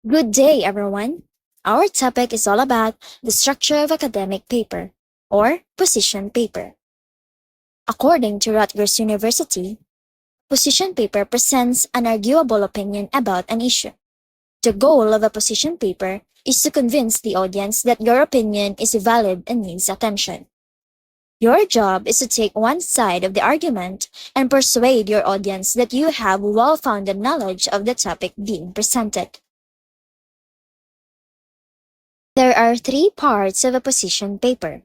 Good day, everyone. Our topic is all about the structure of academic paper, or position paper. According to Rutgers University, position paper presents an arguable opinion about an issue. The goal of a position paper is to convince the audience that your opinion is valid and needs attention. Your job is to take one side of the argument and persuade your audience that you have well-founded knowledge of the topic being presented. There are three parts of a position paper.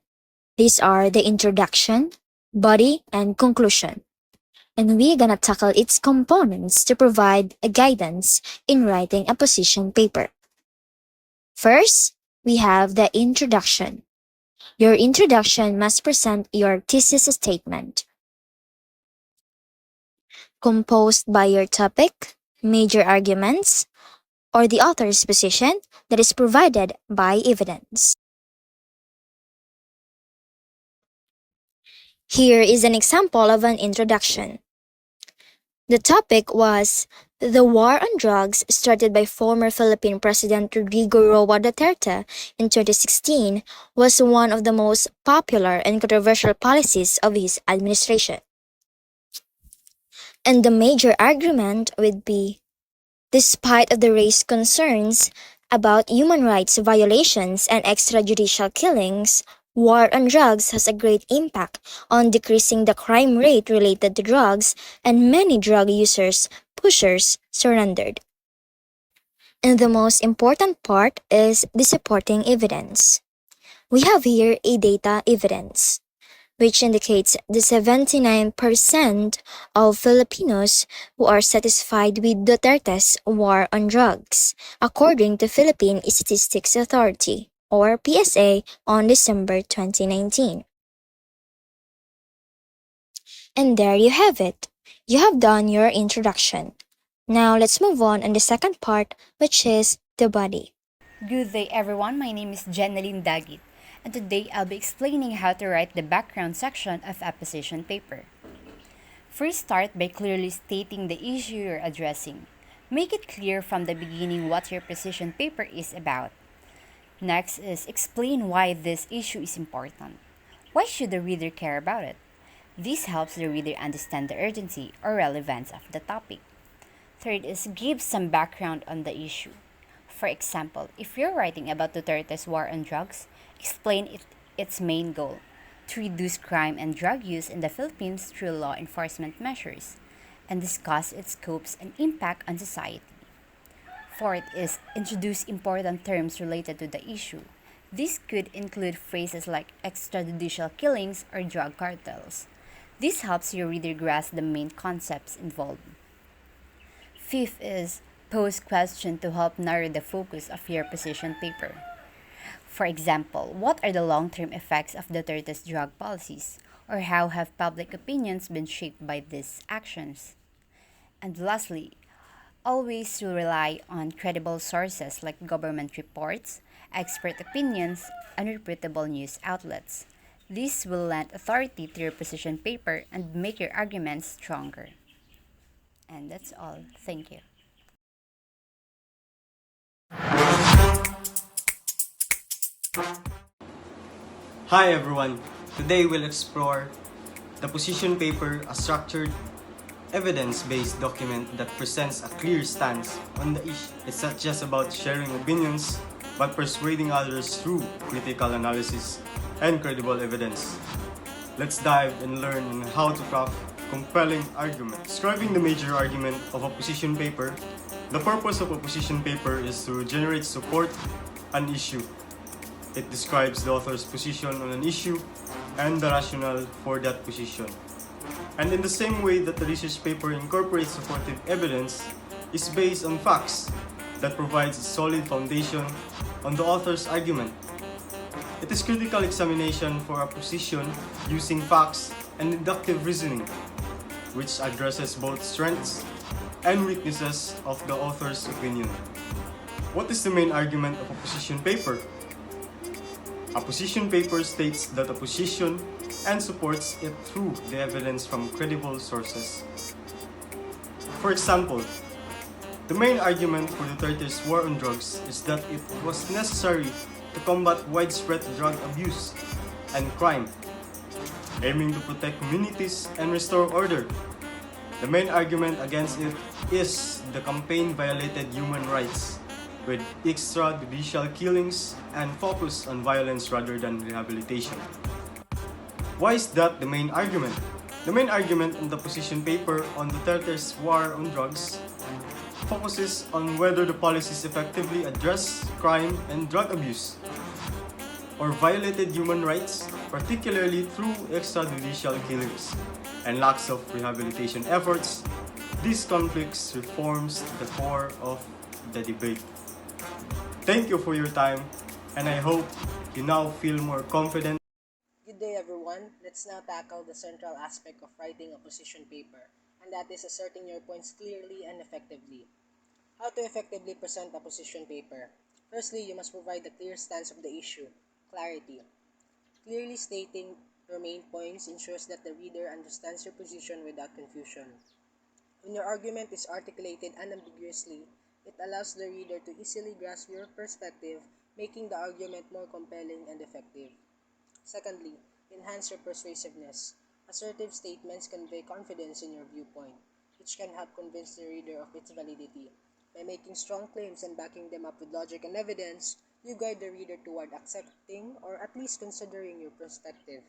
These are the introduction, body, and conclusion. And we're gonna tackle its components to provide a guidance in writing a position paper. First, we have the introduction. Your introduction must present your thesis statement, composed by your topic, major arguments, or the author's position that is provided by evidence. Here is an example of an introduction. The topic was the war on drugs started by former Philippine President Rodrigo Roa Duterte in 2016 was one of the most popular and controversial policies of his administration. And the major argument would be, despite of the raised concerns about human rights violations and extrajudicial killings, war on drugs has a great impact on decreasing the crime rate related to drugs, and many drug users, pushers, surrendered. And the most important part is the supporting evidence. We have here a data evidence, which indicates the 79% of Filipinos who are satisfied with Duterte's war on drugs, according to Philippine Statistics Authority, or PSA, on December 2019. And there you have it. You have done your introduction. Now let's move on the second part, which is the body. Good day everyone, my name is Jeneline Dagit, and today I'll be explaining how to write the background section of a position paper. First, start by clearly stating the issue you're addressing. Make it clear from the beginning what your position paper is about. Next is explain why this issue is important. Why should the reader care about it? This helps the reader understand the urgency or relevance of the topic. Third is give some background on the issue. For example, if you're writing about Duterte's war on drugs, explain its main goal, to reduce crime and drug use in the Philippines through law enforcement measures, and discuss its scopes and impact on society. Fourth is introduce important terms related to the issue. This could include phrases like extrajudicial killings or drug cartels. This helps your reader grasp the main concepts involved. Fifth is pose question to help narrow the focus of your position paper. For example, what are the long-term effects of Duterte's drug policies, or how have public opinions been shaped by these actions? And lastly, always to rely on credible sources like government reports, expert opinions, and reputable news outlets. This will lend authority to your position paper and make your arguments stronger. And that's all. Thank you. Hi everyone! Today we'll explore the position paper, a structured, evidence-based document that presents a clear stance on the issue. It's not just about sharing opinions, but persuading others through critical analysis and credible evidence. Let's dive and learn on how to craft compelling argument. Describing the major argument of a position paper, the purpose of a position paper is to generate support an issue. It describes the author's position on an issue and the rationale for that position. And in the same way that the research paper incorporates supportive evidence, is based on facts that provides a solid foundation on the author's argument. It is critical examination for a position using facts and deductive reasoning, which addresses both strengths and weaknesses of the author's opinion. What is the main argument of a position paper? A position paper states that a position and supports it through the evidence from credible sources. For example, The main argument for Duterte's war on drugs is that it was necessary to combat widespread drug abuse and crime, aiming to protect communities and restore order. The main argument against it is the campaign violated human rights, with extrajudicial killings and focus on violence rather than rehabilitation. Why is that the main argument? The main argument in the position paper on Duterte's war on drugs focuses on whether the policies effectively address crime and drug abuse or violated human rights, particularly through extrajudicial killings and lacks of rehabilitation efforts. These conflicts reforms the core of the debate. Thank you for your time, and I hope you now feel more confident. Good day everyone. Let's now tackle the central aspect of writing a position paper, and that is asserting your points clearly and effectively. How to effectively present a position paper? Firstly, you must provide a clear stance of the issue. Clarity. Clearly stating your main points ensures that the reader understands your position without confusion. When your argument is articulated unambiguously, it allows the reader to easily grasp your perspective, making the argument more compelling and effective. Secondly, enhance your persuasiveness. Assertive statements convey confidence in your viewpoint, which can help convince the reader of its validity. By making strong claims and backing them up with logic and evidence, you guide the reader toward accepting or at least considering your perspective.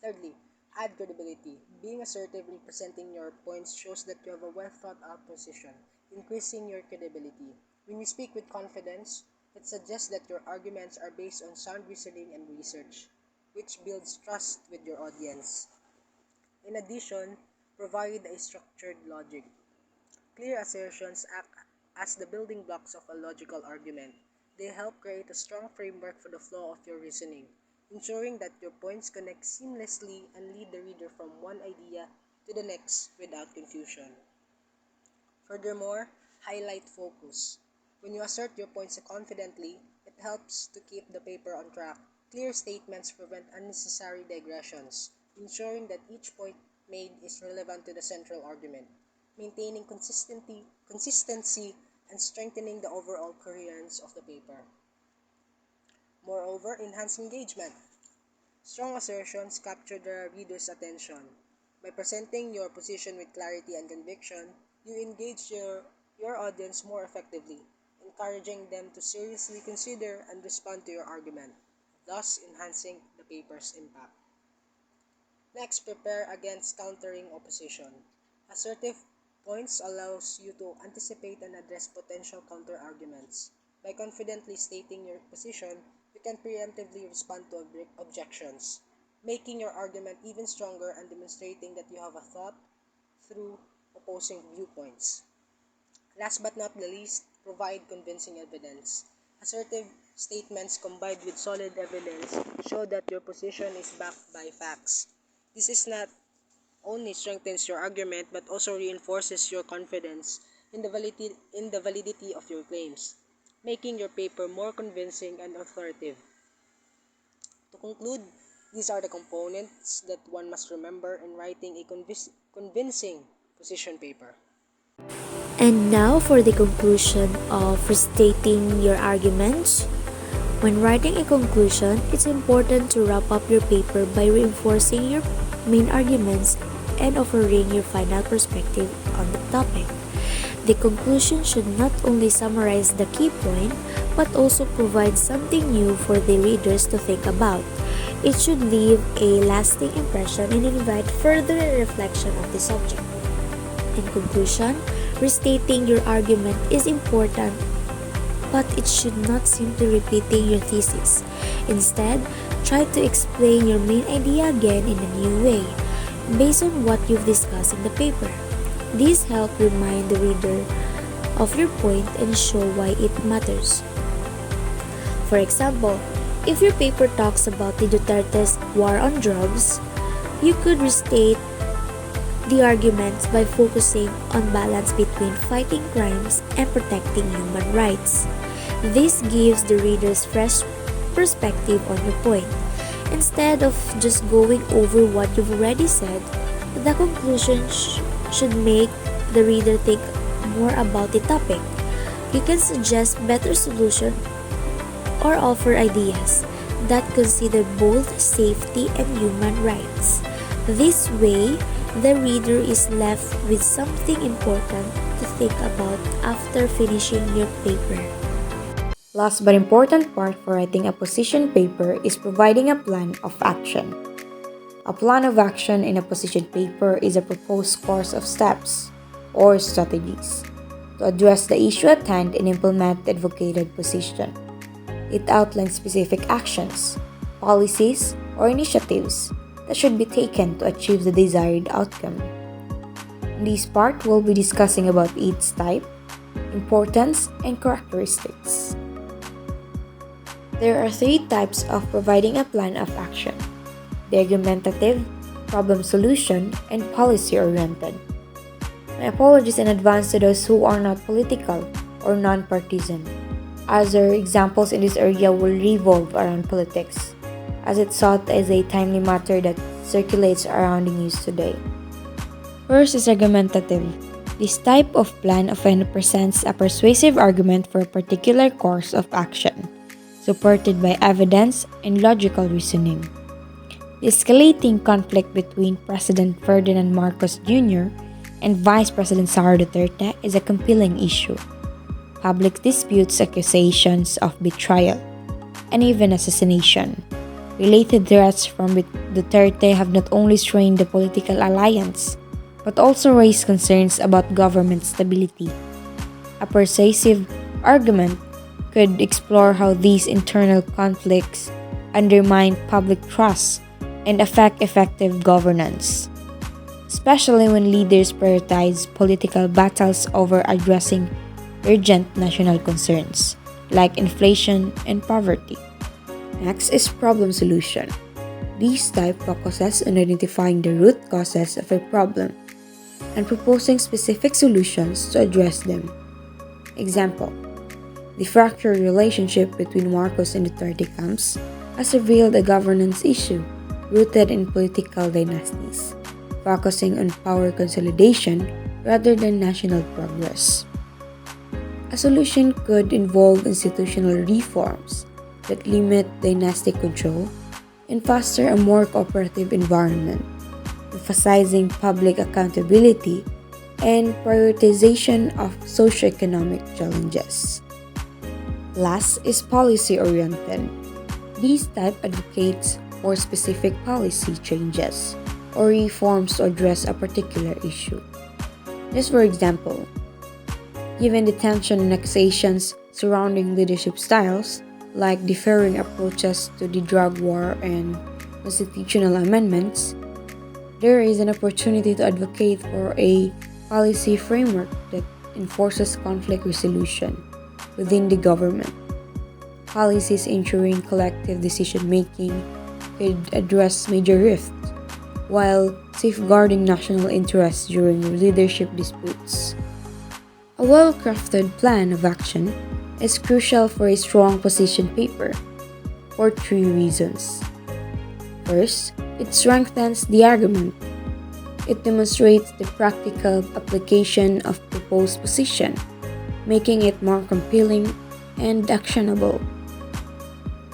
Thirdly, add credibility. Being assertive in presenting your points shows that you have a well thought out position, increasing your credibility. When you speak with confidence, it suggests that your arguments are based on sound reasoning and research, which builds trust with your audience. In addition, provide a structured logic. Clear assertions act as the building blocks of a logical argument. They help create a strong framework for the flow of your reasoning, ensuring that your points connect seamlessly and lead the reader from one idea to the next without confusion. Furthermore, highlight focus. When you assert your points confidently, it helps to keep the paper on track. Clear statements prevent unnecessary digressions, ensuring that each point made is relevant to the central argument, maintaining consistency and strengthening the overall coherence of the paper. Moreover, enhance engagement. Strong assertions capture the reader's attention. By presenting your position with clarity and conviction, you engage your audience more effectively, encouraging them to seriously consider and respond to your argument, thus enhancing the paper's impact. Next, prepare against countering opposition. Assertive points allows you to anticipate and address potential counter-arguments. By confidently stating your position, you can preemptively respond to objections, making your argument even stronger and demonstrating that you have a thought through opposing viewpoints. Last but not the least, provide convincing evidence. Assertive statements combined with solid evidence show that your position is backed by facts. This is not only strengthens your argument but also reinforces your confidence in the validity of your claims, making your paper more convincing and authoritative. To conclude, these are the components that one must remember in writing a convincing position paper. And now for the conclusion of restating your arguments. When writing a conclusion, it's important to wrap up your paper by reinforcing your main arguments and offering your final perspective on the topic. The conclusion should not only summarize the key point, but also provide something new for the readers to think about. It should leave a lasting impression and invite further reflection on the subject. In conclusion, restating your argument is important, but it should not simply repeating your thesis. Instead, try to explain your main idea again in a new way, based on what you've discussed in the paper. This helps remind the reader of your point and show why it matters. For example, if your paper talks about the Duterte's war on drugs, you could restate the arguments by focusing on balance between fighting crimes and protecting human rights. This gives the readers fresh perspective on your point. Instead of just going over what you've already said, the conclusion should make the reader think more about the topic. You can suggest better solution or offer ideas that consider both safety and human rights. This way, the reader is left with something important to think about after finishing your paper. Last but important part for writing a position paper is providing a plan of action. A plan of action in a position paper is a proposed course of steps or strategies to address the issue at hand and implement the advocated position. It outlines specific actions, policies, or initiatives that should be taken to achieve the desired outcome. In this part, we'll be discussing about each type, importance, and characteristics. There are three types of providing a plan of action: the argumentative, problem solution, and policy-oriented. My apologies in advance to those who are not political or non-partisan. Other examples in this area will revolve around politics, as it's sought as a timely matter that circulates around the news today. First is argumentative. This type of plan often presents a persuasive argument for a particular course of action, supported by evidence and logical reasoning. The escalating conflict between President Ferdinand Marcos Jr. and Vice President Sara Duterte is a compelling issue. Public disputes, accusations of betrayal, and even assassination. Related threats from Duterte have not only strained the political alliance, but also raised concerns about government stability. A persuasive argument could explore how these internal conflicts undermine public trust and affect effective governance, especially when leaders prioritize political battles over addressing urgent national concerns like inflation and poverty. Next is problem solution. This type focuses on identifying the root causes of a problem and proposing specific solutions to address them. Example: the fractured relationship between Marcos and Duterte camps has revealed a governance issue rooted in political dynasties, focusing on power consolidation rather than national progress. A solution could involve institutional reforms that limit dynastic control and foster a more cooperative environment, emphasizing public accountability and prioritization of socioeconomic challenges. Last is policy-oriented. This type advocates for specific policy changes or reforms to address a particular issue. Just for example, given the tension and accusations surrounding leadership styles, like differing approaches to the drug war and constitutional amendments, there is an opportunity to advocate for a policy framework that enforces conflict resolution within the government. Policies ensuring collective decision-making could address major rifts, while safeguarding national interests during leadership disputes. A well-crafted plan of action is crucial for a strong position paper for three reasons. First, it strengthens the argument. It demonstrates the practical application of proposed position, making it more compelling and actionable.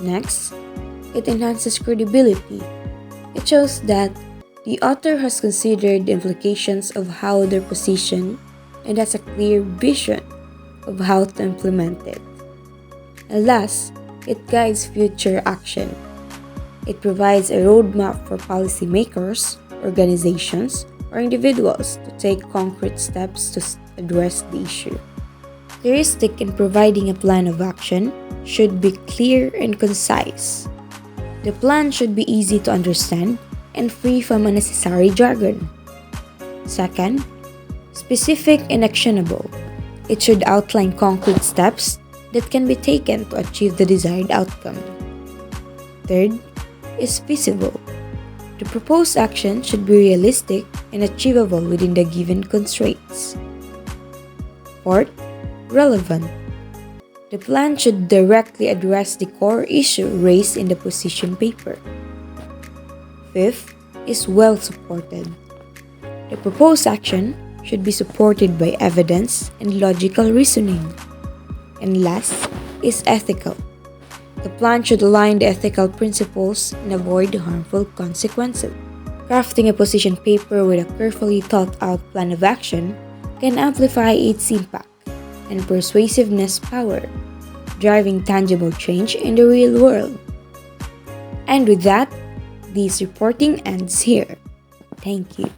Next, it enhances credibility. It shows that the author has considered the implications of how their position and has a clear vision of how to implement it. And last, it guides future action. It provides a roadmap for policymakers, organizations, or individuals to take concrete steps to address the issue. Characteristic in providing a plan of action should be clear and concise. The plan should be easy to understand and free from unnecessary jargon. Second, specific and actionable. It should outline concrete steps that can be taken to achieve the desired outcome. Third, is feasible. The proposed action should be realistic and achievable within the given constraints. Fourth, relevant. The plan should directly address the core issue raised in the position paper. Fifth, is well supported. The proposed action should be supported by evidence and logical reasoning. And last is ethical. The plan should align the ethical principles and avoid harmful consequences. Crafting a position paper with a carefully thought out plan of action can amplify its impact and persuasiveness power, driving tangible change in the real world. And with that, this reporting ends here. Thank you.